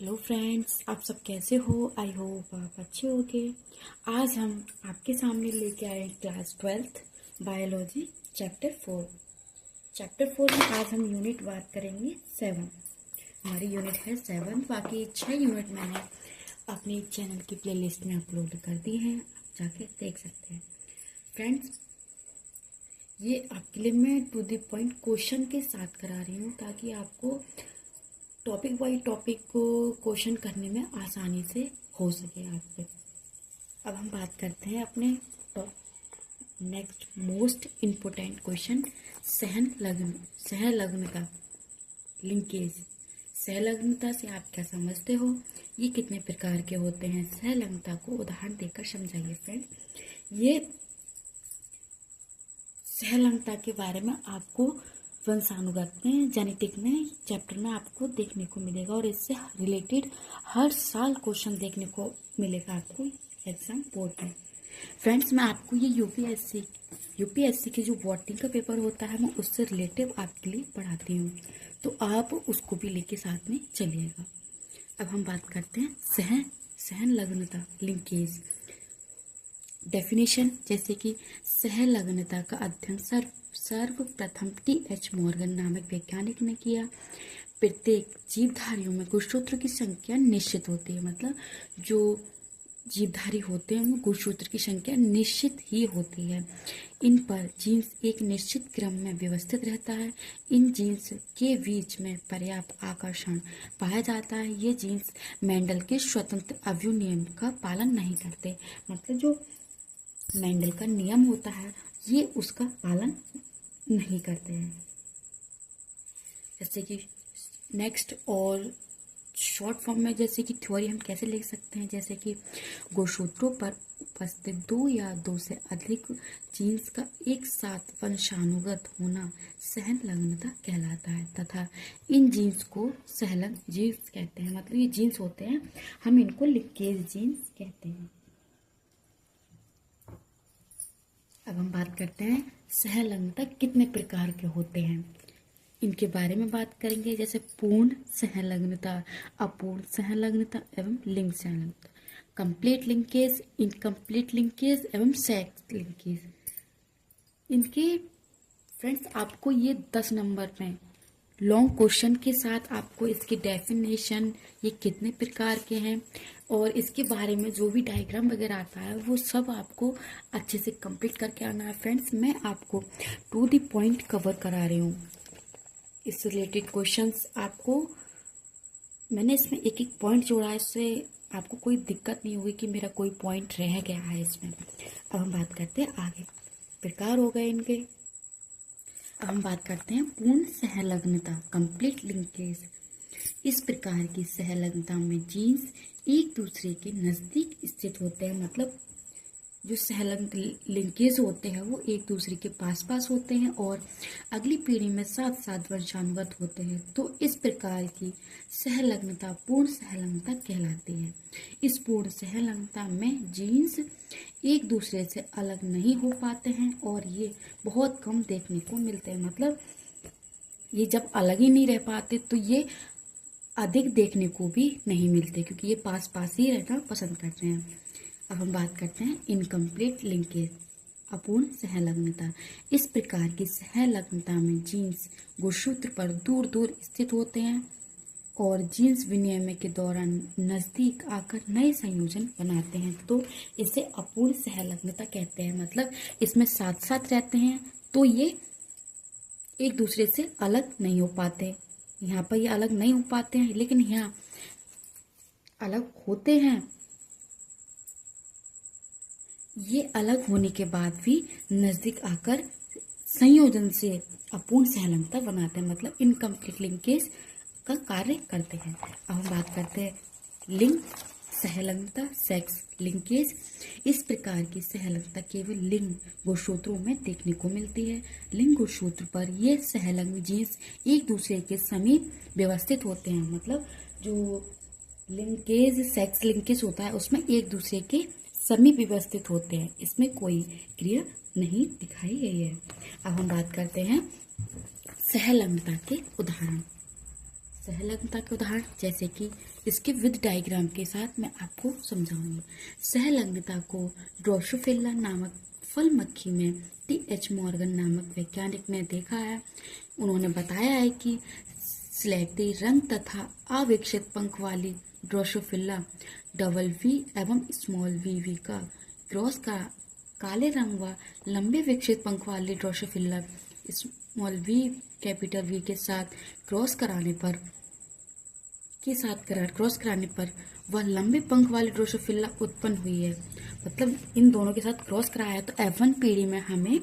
Hello friends, आप सब कैसे हो? आई होप आप अच्छे होंगे। आज हम आपके सामने लेके आए क्लास 12th बायोलॉजी चैप्टर 4 में आज हम यूनिट बात करेंगे 7। हमारी यूनिट है 7। बाकी 6 यूनिट मैंने अपने चैनल की प्लेलिस्ट में अपलोड कर दी हैं, आप जाके देख सकते हैं। फ्रेंड्स, ये आपके लिए मैं टू द पॉइंट क्वेश्चन के साथ करा रही हूँ ताकि आपको टॉपिक वाइज टॉपिक को क्वेश्चन करने में आसानी से हो सके आपसे। अब हम बात करते हैं अपने नेक्स्ट मोस्ट इम्पोर्टेंट क्वेश्चन, सहलग्नता लिंकेज। सहलग्नता से आप क्या समझते हो? ये कितने प्रकार के होते हैं? सहलग्नता को उदाहरण देकर समझाइए फ्रेंड्स। ये सहलग्नता के बारे में आपको वंशानुगत में, जेनेटिक में चैप्टर में आपको देखने को मिलेगा और इससे रिलेटेड हर साल क्वेश्चन देखने को मिलेगा आपको एग्जाम बोर्ड में। फ्रेंड्स, मैं आपको ये यूपीएससी के जो बोर्डिंग का पेपर होता है मैं उससे रिलेटिव आपके लिए पढ़ाती हूँ, तो आप उसको भी लेके साथ में चलिएगा। अब हम बात करते हैं सहलग्नता लिंकेज डेफिनेशन। जैसे कि सहलग्नता का अध्ययन सर्वप्रथम टी.एच. मॉर्गन नामक वैज्ञानिक ने किया। प्रत्येक जीवधारियों में गुणसूत्र की संख्या निश्चित होती है, मतलब जो जीवधारी होते हैं वो गुणसूत्र की संख्या निश्चित ही होती है। इन पर जीन्स एक निश्चित क्रम में व्यवस्थित रहता है। इन जीन्स के बीच में पर्याप्त आकर्षण पाया जाता है। ये जीन्स मेंडल के स्वतंत्र अवयव नियम का पालन नहीं करते, मतलब जो मेंडल का नियम होता है ये उसका पालन नहीं करते हैं। जैसे कि नेक्स्ट और शॉर्ट फॉर्म में जैसे कि थ्योरी हम कैसे लिख सकते हैं, जैसे कि गुणसूत्रों पर उपस्थित 2 या 2 से अधिक जीन्स का एक साथ वंशानुगत होना सहलग्नता कहलाता है तथा इन जीन्स को सहलग्न जीन्स कहते हैं। मतलब ये जीन्स होते हैं, हम इनको लिंकेज जीन्स कहते हैं। अब हम बात करते हैं सहलग्नता कितने प्रकार के होते हैं, इनके बारे में बात करेंगे। जैसे पूर्ण सहलग्नता, अपूर्ण सहलग्नता एवं लिंग सहलग्नता, कंप्लीट लिंकेज, इनकम्प्लीट लिंकेज एवं सेक्स लिंकेज। इनके फ्रेंड्स आपको ये 10 नंबर में लॉन्ग क्वेश्चन के साथ आपको इसकी डेफिनेशन, ये कितने प्रकार के हैं और इसके बारे में जो भी डायग्राम वगैरह आता है वो सब आपको अच्छे से कंप्लीट करके आना है। फ्रेंड्स, मैं आपको टू द पॉइंट कवर करा रही हूँ। इससे रिलेटेड क्वेश्चंस आपको मैंने इसमें एक एक पॉइंट जोड़ा है, इससे आपको कोई दिक्कत नहीं होगी कि मेरा कोई पॉइंट रह गया है इसमें। अब हम बात करते हैं आगे, प्रकार हो गए इनके। अब हम बात करते हैं पूर्ण सहलग्नता, कंप्लीट लिंकेज। इस प्रकार की सहलग्नता में जीन्स एक दूसरे के नज़दीक स्थित होते हैं, मतलब जो सहलग्न लिंकेज होते हैं वो एक दूसरे के पास होते हैं और अगली पीढ़ी में साथ साथ वंशानुगत होते हैं, तो इस प्रकार की सहलग्नता पूर्ण सहलग्नता कहलाती है। इस पूर्ण सहलग्नता में जीन्स एक दूसरे से अलग नहीं हो पाते हैं और ये बहुत कम देखने को मिलते हैं, मतलब ये जब अलग ही नहीं रह पाते तो ये अधिक देखने को भी नहीं मिलते क्योंकि ये पास ही रहना पसंद करते हैं। अब हम बात करते हैं इनकम्प्लीट लिंकेज, अपूर्ण सहलग्नता। इस प्रकार की सहलग्नता में जीन्स गुणसूत्र पर दूर दूर स्थित होते हैं और जीन्स विनिमय के दौरान नज़दीक आकर नए संयोजन बनाते हैं, तो इसे अपूर्ण सहलग्नता कहते हैं। मतलब इसमें साथ साथ रहते हैं तो ये एक दूसरे से अलग नहीं हो पाते। यहाँ पर ये अलग नहीं हो पाते हैं, लेकिन यहाँ अलग होते हैं। ये अलग होने के बाद भी नज़दीक आकर संयोजन से अपूर्ण सहलग्नता बनाते हैं, मतलब इनकम्प्लीट लिंकेज का कार्य करते हैं। अब हम बात करते हैं लिंग सहलग्नता, सेक्स लिंकेज। इस प्रकार की सहलग्नता केवल लिंग गुणसूत्रों में देखने को मिलती है। लिंग गुणसूत्र पर ये सहलग्न जीन्स एक दूसरे के समीप व्यवस्थित होते हैं, मतलब जो लिंकेज सेक्स लिंकेज होता है उसमें एक दूसरे के समीप व्यवस्थित होते हैं, इसमें कोई क्रिया नहीं दिखाई गई है। अब हम बात करते हैं सहलग्नता के उदाहरण। सहलग्नता के उदाहरण जैसे कि इसके विद डायग्राम के साथ मैं आपको समझाऊंगी। सहलग्नता को ड्रोसोफिला नामक फल मक्खी में टी.एच. मॉर्गन नामक वैज्ञानिक ने देखा है। उन्होंने बताया है कि स्लेटी रंग तथा अविकसित पंख वाली ड्रोसोफिला डबल वी एवं स्मॉल वी का क्रॉस का काले रंग व लंबे विकसित पंख वाली Drosophila small V capital V के साथ क्रॉस कराने पर वह लंबे पंख वाली ड्रोसोफिला उत्पन्न हुई है। मतलब इन दोनों के साथ क्रॉस कराया तो F1 पीढ़ी में हमें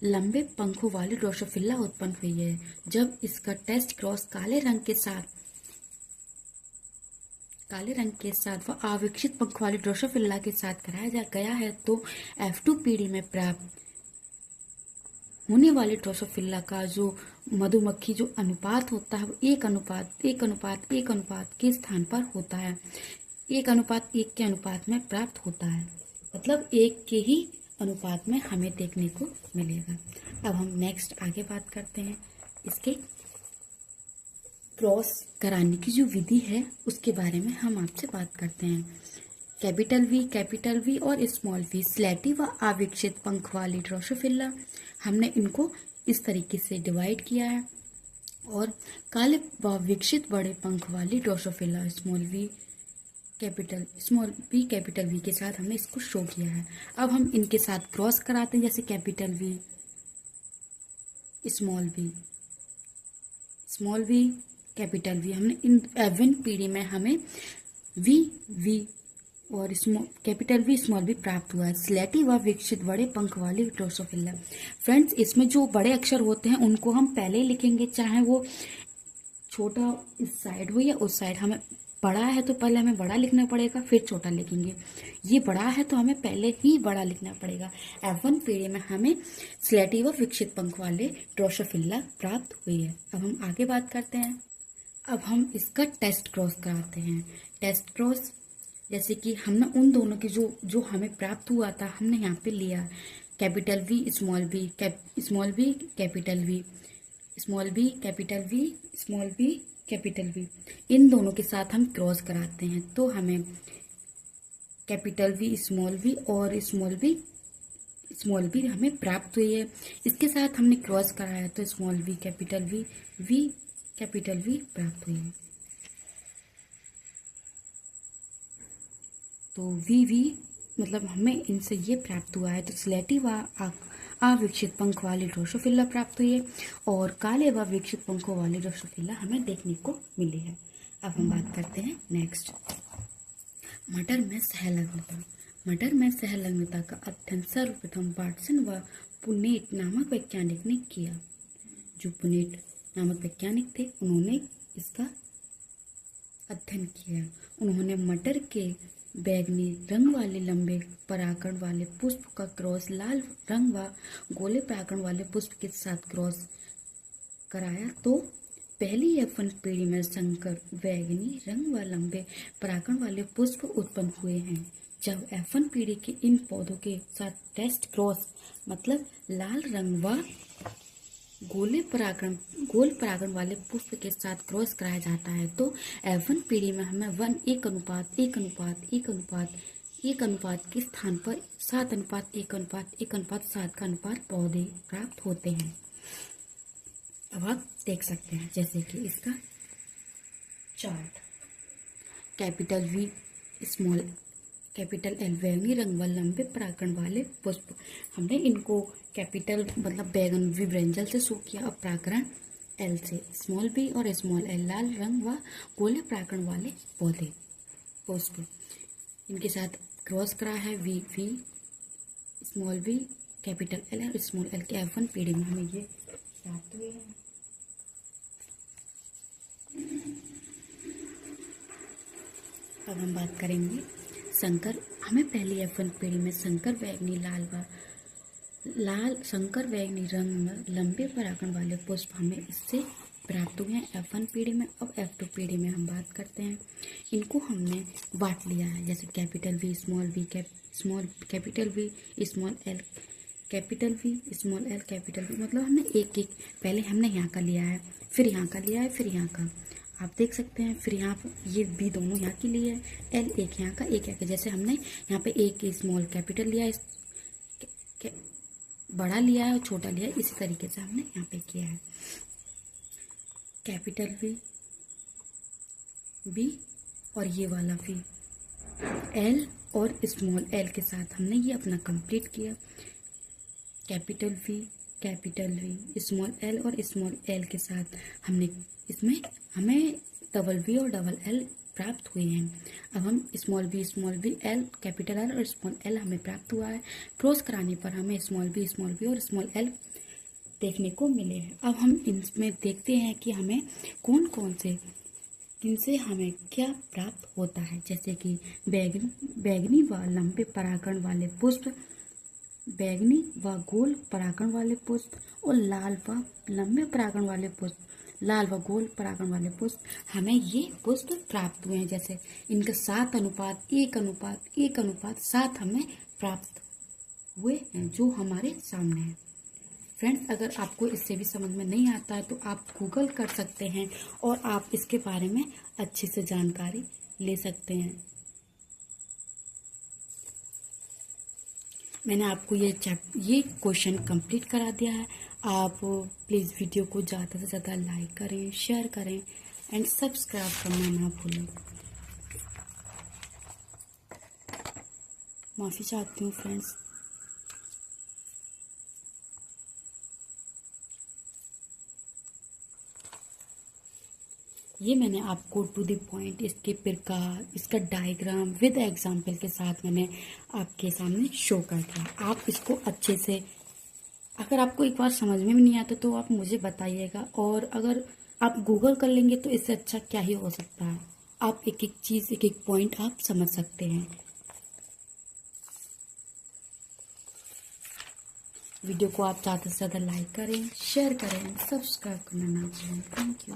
लंबे पंखों वाली ड्रोसोफिला उत्पन्न हुई है। जब इसका टेस्ट क्रॉस काले रंग के साथ व अविकसित पंख वाली ड्रोसोफिला के साथ कराया गया है तो F2 पीढ़ी में प्राप्त होने वाले ड्रोसोफिला का जो मधुमक्खी जो अनुपात होता है वो 1:1:1:1 के स्थान पर होता है, 1:1 के अनुपात में प्राप्त होता है। मतलब 1 के ही अनुपात में हमें देखने को मिलेगा। अब हम नेक्स्ट आगे बात करते हैं इसके क्रॉस कराने की जो विधि है उसके बारे में हम आपसे बात करते हैं। कैपिटल वी और स्मॉल वी स्लेटी व अविकसित पंख वाली ड्रोसोफिला, हमने इनको इस तरीके से डिवाइड किया है। और काले व विकसित बड़े पंख वाली Drosophila small B capital V के साथ हमने इसको शो किया है। अब हम इनके साथ क्रॉस कराते हैं, जैसे capital V small V capital V, हमने इन F1 पीढ़ी में हमें वी और कैपिटल वी स्मॉल वी प्राप्त हुआ है। स्लेटी व विकसित बड़े पंख वाली ड्रोसोफिला। फ्रेंड्स, इसमें जो बड़े अक्षर होते हैं उनको हम पहले ही लिखेंगे, चाहे वो छोटा इस साइड हो या उस साइड। हमें बड़ा है तो पहले हमें बड़ा लिखना पड़ेगा, फिर छोटा लिखेंगे। ये बड़ा है तो हमें पहले ही बड़ा लिखना पड़ेगा। F1 पीढ़ी में हमें स्लेटी व विकसित पंख वाले ड्रोसोफिला प्राप्त हुई है। अब हम आगे बात करते हैं। अब हम इसका टेस्ट क्रॉस कराते हैं। टेस्ट क्रॉस जैसे कि हमने उन दोनों की जो हमें प्राप्त हुआ था हमने यहाँ पे लिया capital V small B capital V small B capital V, इन दोनों के साथ हम क्रॉस कराते हैं तो हमें कैपिटल वी और स्मॉल बी हमें प्राप्त हुई है। इसके साथ हमने क्रॉस कराया तो स्मॉल वी कैपिटल वी प्राप्त हुई है। तो वी मतलब हमें इनसे ये प्राप्त हुआ है। तो स्लेटी व अविकसित पंख वाली ड्रोसोफिला प्राप्त हुई है और काले व विकसित पंखों वाली ड्रोसोफिला हमें देखने को मिली है। अब हम बात करते हैं नेक्स्ट, मटर में सहलग्नता का अध्ययन सर्वप्रथम वाटसन व पुनेट नामक वैज्ञानिक ने किया। जो पुनेट नामक वैज्ञानिक थे उन्होंने इसका अध्ययन किया। उन्होंने मटर के बैंगनी रंग वाले लंबे परागण वाले पुष्प का क्रॉस लाल रंग व गोले परागण वाले पुष्प के साथ क्रॉस कराया तो पहली F1 पीढ़ी में संकर बैंगनी रंग व लंबे परागण वाले पुष्प उत्पन्न हुए हैं। जब F1 पीढ़ी के इन पौधों के साथ टेस्ट क्रॉस मतलब लाल रंग व गोल परागण वाले पुष्प के साथ क्रॉस कराया जाता है तो F1 पीढ़ी में हमें 1:1:1:1 के स्थान पर 7:1:1:7 का अनुपात पौधे प्राप्त होते हैं। अब आप देख सकते हैं जैसे कि इसका चार्ट, कैपिटल एल बैंगनी रंग व लंबे परागण वाले पुष्प, हमने इनको कैपिटल मतलब बैगन विब्रेंजल से शो किया और परागण एल से, स्मॉल बी और स्मॉल एल लाल रंग व गोले परागण वाले पौधे पुष्प, इनके साथ क्रॉस करा है V small B capital L और स्मॉल एल के F1 पीढ़ी में हमें ये प्राप्त हुए हैं। अब हम बात करेंगे संकर, हमें पहली F1 पीढ़ी में संकर बैंगनी रंग में लंबे परागण वाले पुष्प हमें इससे प्राप्त हुए हैं F1 पीढ़ी में। अब F2 पीढ़ी में हम बात करते हैं, इनको हमने बांट लिया है जैसे capital V small V capital V small L capital V small L capital V, मतलब हमने एक पहले हमने यहाँ का लिया है, फिर यहाँ का लिया है, फिर यहाँ का। आप देख सकते हैं। फिर यहाँ पर ये बी दोनों यहाँ के लिए है, एल एक यहाँ का एक यहाँ का। जैसे हमने यहाँ पे एक स्मॉल कैपिटल लिया है, बड़ा लिया है और छोटा लिया है, इसी तरीके से हमने यहाँ पे किया है। कैपिटल वी बी और ये वाला वी एल और स्मॉल एल के साथ हमने ये अपना कंप्लीट किया। कैपिटल वी स्मॉल एल और स्मॉल एल के साथ हमने इसमें हमें डबल वी और डबल एल प्राप्त हुए हैं। अब हम small B L capital L और स्मॉल एल हमें प्राप्त हुआ है। क्रॉस कराने पर हमें स्मॉल बी और स्मॉल एल देखने को मिले हैं। अब हम इनमें देखते हैं कि हमें कौन कौन से इनसे हमें क्या प्राप्त होता है। जैसे कि बैगनी व लंबे परागण वाले पुष्प, बैगनी व गोल परागण वाले पुष्प और लाल व लंबे परागण वाले पुष्प, लाल व गोल परागण वाले पुष्प, हमें ये पुष्प प्राप्त हुए हैं। जैसे इनका 7:1:1:7 हमें प्राप्त हुए हैं जो हमारे सामने है। फ्रेंड्स, अगर आपको इससे भी समझ में नहीं आता है तो आप गूगल कर सकते हैं और आप इसके बारे में अच्छे से जानकारी ले सकते हैं। मैंने आपको ये क्वेश्चन कंप्लीट करा दिया है। आप प्लीज़ वीडियो को ज़्यादा से ज़्यादा लाइक करें, शेयर करें एंड सब्सक्राइब करना ना भूलें। माफ़ी चाहती हूँ फ्रेंड्स। ये मैंने आपको टू द पॉइंट इसके प्रकार, इसका डायग्राम विद एग्जाम्पल के साथ मैंने आपके सामने शो कर दिया। आप इसको अच्छे से, अगर आपको एक बार समझ में भी नहीं आता तो आप मुझे बताइएगा, और अगर आप गूगल कर लेंगे तो इससे अच्छा क्या ही हो सकता है। आप एक एक चीज़, एक एक पॉइंट आप समझ सकते हैं। वीडियो को आप ज़्यादा से ज़्यादा लाइक करें, शेयर करें, सब्सक्राइब करना ना भूलें। Thank you.